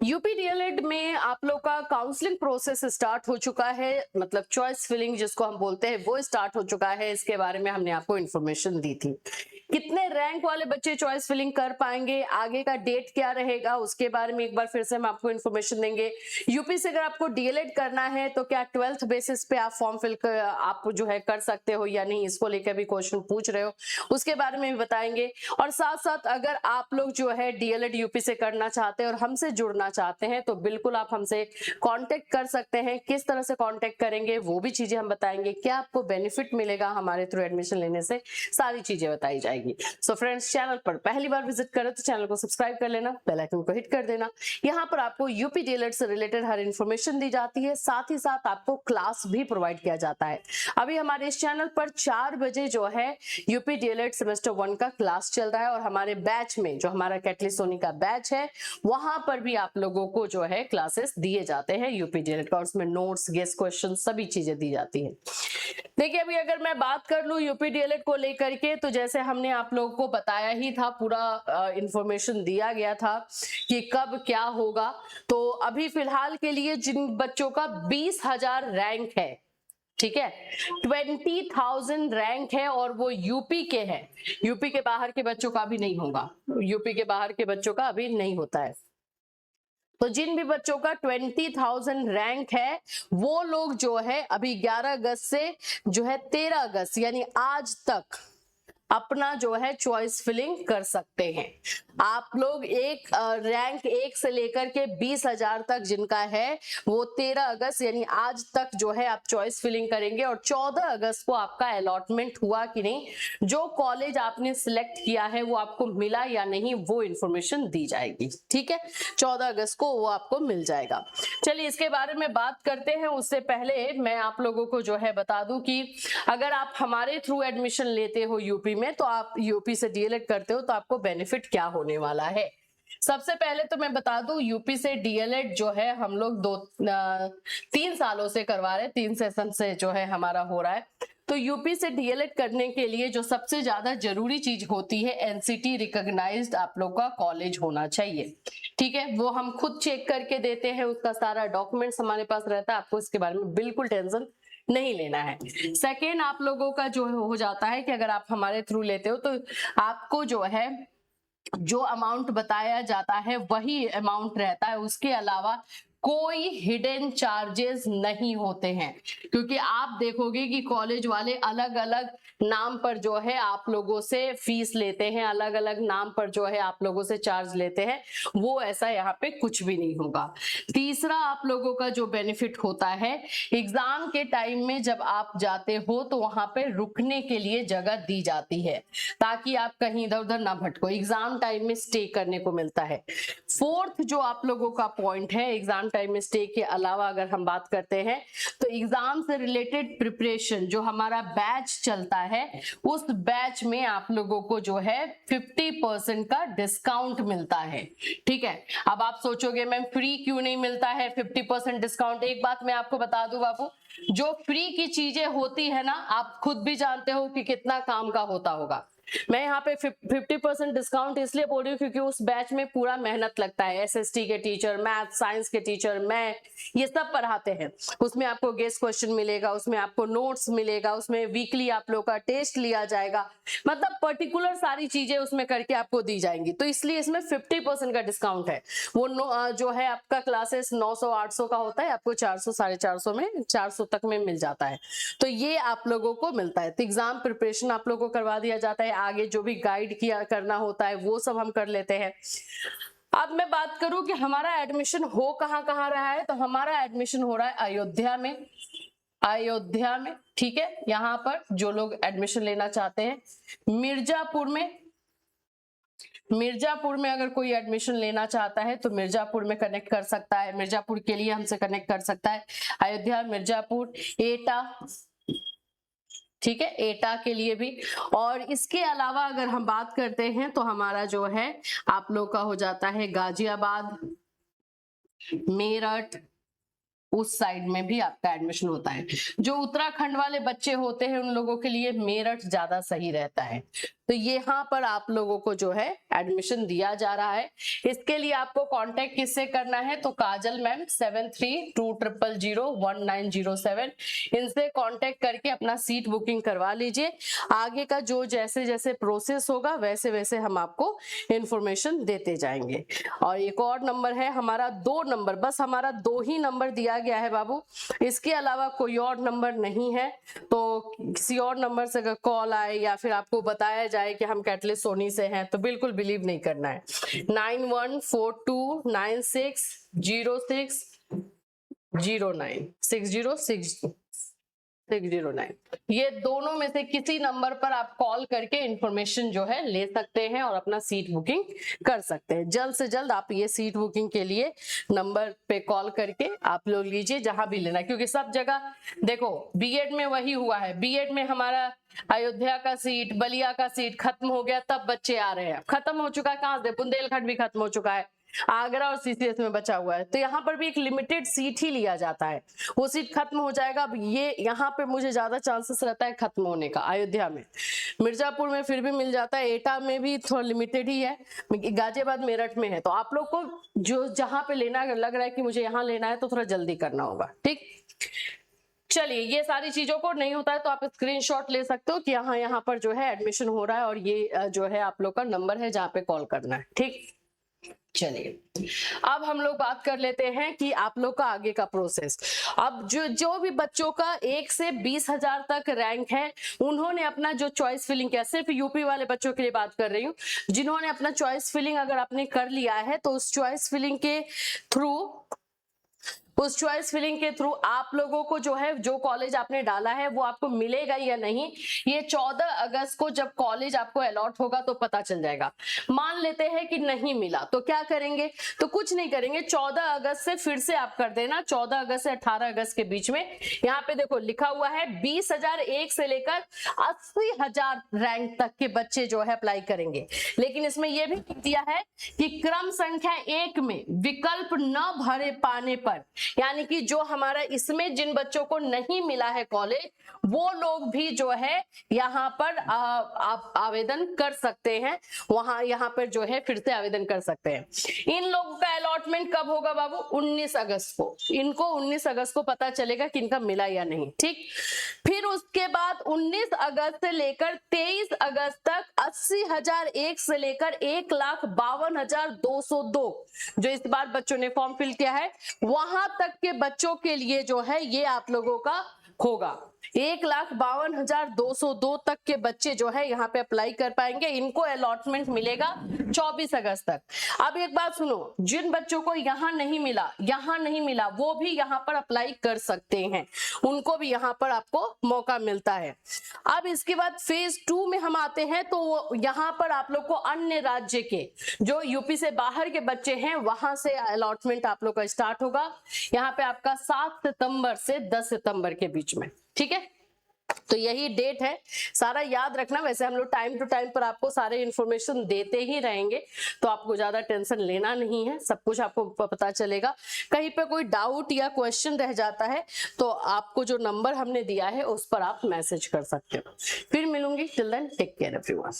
UP DElEd में आप लोग का काउंसलिंग प्रोसेस स्टार्ट हो चुका है, मतलब चॉइस फिलिंग जिसको हम बोलते हैं वो स्टार्ट हो चुका है। इसके बारे में हमने आपको इन्फॉर्मेशन दी थी। कितने रैंक वाले बच्चे चॉइस फिलिंग कर पाएंगे, आगे का डेट क्या रहेगा, उसके बारे में एक बार फिर से हम आपको इन्फॉर्मेशन देंगे। यूपी से अगर आपको डीएलएड करना है तो क्या 12th बेसिस पे आप फॉर्म फिल कर आप जो है कर सकते हो या नहीं, इसको लेकर भी क्वेश्चन पूछ रहे हो, उसके बारे में भी बताएंगे। और साथ साथ अगर आप लोग जो है डीएलएड यूपी से करना चाहते हैं और हमसे जुड़ना चाहते हैं तो बिल्कुल आप हमसे कांटेक्ट कर सकते हैं। किस तरह से कांटेक्ट करेंगे वो भी चीजें हम बताएंगे, क्या आपको बेनिफिट मिलेगा हमारे थ्रू एडमिशन लेने से, सारी चीजें बताई जाएगी। सो फ्रेंड्स, चैनल पर पहली बार विजिट करें तो चैनल को सब्सक्राइब कर लेना, बेल आइकन को हिट कर देना। यहाँ पर आपको यूपी डीएलएड से रिलेटेड हर इंफॉर्मेशन दी जाती है, साथ ही साथ आपको क्लास भी प्रोवाइड किया जाता है। अभी हमारे इस चैनल पर 4 बजे जो है यूपी डीएलएड सेमेस्टर 1 का क्लास चल रहा है और हमारे बैच में जो हमारा कैटलिस्ट सोनी का बैच है वहां पर भी आप लोगों को जो है क्लासेस दिए जाते हैं यूपी डीएलएड का, उसमें नोट्स, गेस्ट क्वेश्चन, सभी चीजें दी जाती हैं। देखिए, अभी अगर मैं बात कर लूं यूपी डीएलएड को लेकर के, तो जैसे हमने आप लोगों को बताया ही था, पूरा इंफॉर्मेशन दिया गया था कि कब क्या होगा। तो अभी फिलहाल के लिए जिन बच्चों का 20,000 रैंक है, ठीक है, 20,000 रैंक है और वो यूपी के हैं, यूपी के बाहर के बच्चों का भी नहीं होगा, यूपी के बाहर के बच्चों का अभी नहीं होता है। तो जिन भी बच्चों का 20,000 रैंक है वो लोग जो है अभी 11 अगस्त से जो है 13 अगस्त यानी आज तक अपना जो है चॉइस फिलिंग कर सकते हैं। आप लोग एक रैंक 1 से लेकर के 20,000 तक जिनका है वो 13 अगस्त यानी आज तक जो है आप चॉइस फिलिंग करेंगे और 14 अगस्त को आपका अलॉटमेंट हुआ कि नहीं, जो कॉलेज आपने सिलेक्ट किया है वो आपको मिला या नहीं, वो इंफॉर्मेशन दी जाएगी। ठीक है, 14 अगस्त को वो आपको मिल जाएगा। चलिए इसके बारे में बात करते हैं। उससे पहले मैं आप लोगों को जो है बता दूं कि अगर आप हमारे थ्रू एडमिशन लेते हो यूपी में, तो आप यूपी से डीएलएड करते हो तो आपको बेनिफिट क्या होने वाला है। सबसे पहले तो मैं बता दूं, यूपी से डीएलएड जो है हम लोग 3 सालों से करवा रहे हैं, 3 सेशन से जो है हमारा हो रहा है। तो यूपी से डीएलएड करने के लिए जो सबसे ज्यादा जरूरी चीज होती है, एनसीटी रिकॉग्नाइज्ड आप लोग का कॉलेज होना चाहिए। ठीक है, वो हम खुद चेक करके देते हैं, उसका सारा डॉक्यूमेंट्स हमारे पास रहता है, आपको इसके बारे में बिल्कुल टेंशन नहीं लेना है। सेकेंड, आप लोगों का जो हो जाता है कि अगर आप हमारे थ्रू लेते हो तो आपको जो है जो अमाउंट बताया जाता है वही अमाउंट रहता है, उसके अलावा कोई हिडन चार्जेस नहीं होते हैं। क्योंकि आप देखोगे कि कॉलेज वाले अलग अलग नाम पर जो है आप लोगों से फीस लेते हैं, अलग अलग नाम पर जो है आप लोगों से चार्ज लेते हैं, वो ऐसा यहाँ पे कुछ भी नहीं होगा। तीसरा, आप लोगों का जो बेनिफिट होता है, एग्जाम के टाइम में जब आप जाते हो तो वहां पे रुकने के लिए जगह दी जाती है ताकि आप कहीं इधर उधर ना भटको, एग्जाम टाइम में स्टे करने को मिलता है। फोर्थ जो आप लोगों का पॉइंट है, एग्जाम टाइम में स्टे के अलावा अगर हम बात करते हैं तो एग्जाम से रिलेटेड प्रिपरेशन जो हमारा बैच चलता है, उस बैच में आप लोगों को जो है 50% का डिस्काउंट मिलता है। ठीक है, अब आप सोचोगे मैम फ्री क्यों नहीं मिलता है 50% डिस्काउंट। एक बात मैं आपको बता दूं बाबू, जो फ्री की चीजें होती है ना, आप खुद भी जानते हो कि कितना काम का होता होगा। मैं यहाँ पे 50% डिस्काउंट इसलिए बोल रही हूँ क्योंकि उस बैच में पूरा मेहनत लगता है, एसएसटी के टीचर, मैथ साइंस के टीचर, मैं ये सब पढ़ाते हैं। उसमें आपको गेस्ट क्वेश्चन मिलेगा, उसमें आपको नोट्स मिलेगा, उसमें वीकली आप लोग का टेस्ट लिया जाएगा, मतलब पर्टिकुलर सारी चीजें उसमें करके आपको दी जाएंगी। तो इसलिए इसमें 50% का डिस्काउंट है। वो जो है आपका क्लासेस 900-800 का होता है, आपको 400-450 में, 400 तक में मिल जाता है। तो ये आप लोगों को मिलता है। तो एग्जाम प्रिपरेशन आप लोगों को करवा दिया जाता है, आगे जो भी गाइड किया करना होता है वो सब हम कर लेते हैं। अब मैं बात करूं कि हमारा एडमिशन हो कहां कहां रहा है, तो हमारा एडमिशन हो रहा है अयोध्या में, अयोध्या में। ठीक है, यहाँ पर जो लोग एडमिशन लेना चाहते हैं, मिर्जापुर में, मिर्जापुर में अगर कोई एडमिशन लेना चाहता है तो मिर्जापुर में कनेक्ट कर सकता है, मिर्जापुर के लिए हमसे कनेक्ट कर सकता है। अयोध्या, मिर्जापुर, एटा, ठीक है, एटा के लिए भी। और इसके अलावा अगर हम बात करते हैं तो हमारा जो है आप लोग का हो जाता है गाजियाबाद, मेरठ, उस साइड में भी आपका एडमिशन होता है। जो उत्तराखंड वाले बच्चे होते हैं उन लोगों के लिए मेरठ ज्यादा सही रहता है। तो यहाँ पर आप लोगों को जो है एडमिशन दिया जा रहा है। इसके लिए आपको कांटेक्ट किससे करना है, तो काजल मैम 7320001907 इनसे कांटेक्ट करके अपना सीट बुकिंग करवा लीजिए। आगे का जो जैसे जैसे प्रोसेस होगा वैसे वैसे हम आपको इंफॉर्मेशन देते जाएंगे। और एक और नंबर है हमारा 2 नंबर, बस हमारा 2 ही नंबर दिया गया है बाबू, इसके अलावा कोई और नंबर नहीं है। तो किसी और नंबर से अगर कॉल आए या फिर आपको बताया जाए कि हम कैटलिस्ट सोनी से हैं तो बिल्कुल बिलीव नहीं करना है। 9142960609 609 ये दोनों में से किसी नंबर पर आप कॉल करके इंफॉर्मेशन जो है ले सकते हैं और अपना सीट बुकिंग कर सकते हैं। जल्द से जल्द आप ये सीट बुकिंग के लिए नंबर पे कॉल करके आप लोग लीजिए जहां भी लेना, क्योंकि सब जगह देखो बीएड में वही हुआ है। बीएड में हमारा अयोध्या का सीट, बलिया का सीट खत्म हो गया, तब बच्चे आ रहे हैं। खत्म हो चुका है कहां से, बुंदेलखंड भी खत्म हो चुका है, आगरा और सीसीएस में बचा हुआ है। तो यहाँ पर भी एक लिमिटेड सीट ही लिया जाता है, वो सीट खत्म हो जाएगा। अब ये यहाँ पे मुझे ज्यादा चांसेस रहता है खत्म होने का। अयोध्या में, मिर्जापुर में फिर भी मिल जाता है, एटा में भी थोड़ा लिमिटेड ही है, गाजियाबाद मेरठ में है। तो आप लोग को जो जहां पे लेना लग रहा है कि मुझे यहाँ लेना है तो थोड़ा जल्दी करना होगा, ठीक। चलिए, ये सारी चीजों को नहीं होता है तो आप स्क्रीनशॉट ले सकते हो कि यहाँ पर जो है एडमिशन हो रहा है और ये जो है आप लोग का नंबर है जहाँ पे कॉल करना है, ठीक। चलिए, अब हम लोग बात कर लेते हैं कि आप लोग का आगे का प्रोसेस। अब जो भी बच्चों का 1 से 20,000 तक रैंक है, उन्होंने अपना जो चॉइस फिलिंग किया, सिर्फ यूपी वाले बच्चों के लिए बात कर रही हूँ, जिन्होंने अपना चॉइस फिलिंग अगर आपने कर लिया है तो उस चॉइस फिलिंग के थ्रू आप लोगों को जो है जो कॉलेज आपने डाला है वो आपको मिलेगा या नहीं, ये 14 अगस्त को जब कॉलेज आपको अलॉट होगा तो पता चल जाएगा। मान लेते हैं कि नहीं मिला तो क्या करेंगे, तो कुछ नहीं करेंगे, 14 अगस्त से फिर से आप कर देना, 14 अगस्त से 18 अगस्त के बीच में। यहाँ पे देखो लिखा हुआ है 20,001 से लेकर 80,000 रैंक तक के बच्चे जो है अप्लाई करेंगे। लेकिन इसमें यह भी लिख दिया है कि क्रम संख्या 1 में विकल्प न भरे पाने पर, यानी कि जो हमारा इसमें जिन बच्चों को नहीं मिला है कॉलेज, वो लोग भी जो है यहाँ पर आप आवेदन कर सकते हैं, यहाँ पर जो है फिर से आवेदन कर सकते हैं। इन लोगों का अलॉटमेंट कब होगा बाबू, 19 अगस्त को। इनको 19 अगस्त को पता चलेगा कि इनका मिला या नहीं, ठीक। फिर उसके बाद 19 अगस्त से लेकर 23 अगस्त तक 80,001 से लेकर 1,52,202 जो इस बार बच्चों ने फॉर्म फिल किया है, वहां तक के बच्चों के लिए जो है ये आप लोगों का होगा। 1,52,202 तक के बच्चे जो है यहाँ पे अप्लाई कर पाएंगे। इनको अलॉटमेंट मिलेगा 24 अगस्त तक। अब एक बात सुनो, जिन बच्चों को यहाँ नहीं मिला वो भी यहाँ पर अप्लाई कर सकते हैं, उनको भी यहाँ पर आपको मौका मिलता है। अब इसके बाद फेज 2 में हम आते हैं, तो यहाँ पर आप लोग को अन्य राज्य के जो यूपी से बाहर के बच्चे हैं वहां से अलॉटमेंट आप लोग का स्टार्ट होगा। यहाँ पे आपका 7 सितंबर से 10 सितंबर के बीच में, ठीक है। तो यही डेट है, सारा याद रखना। वैसे हम लोग टाइम टू टाइम पर आपको सारे इंफॉर्मेशन देते ही रहेंगे, तो आपको ज्यादा टेंशन लेना नहीं है, सब कुछ आपको पता चलेगा। कहीं पे कोई डाउट या क्वेश्चन रह जाता है तो आपको जो नंबर हमने दिया है उस पर आप मैसेज कर सकते हो। फिर मिलूंगी, till then take care everyone.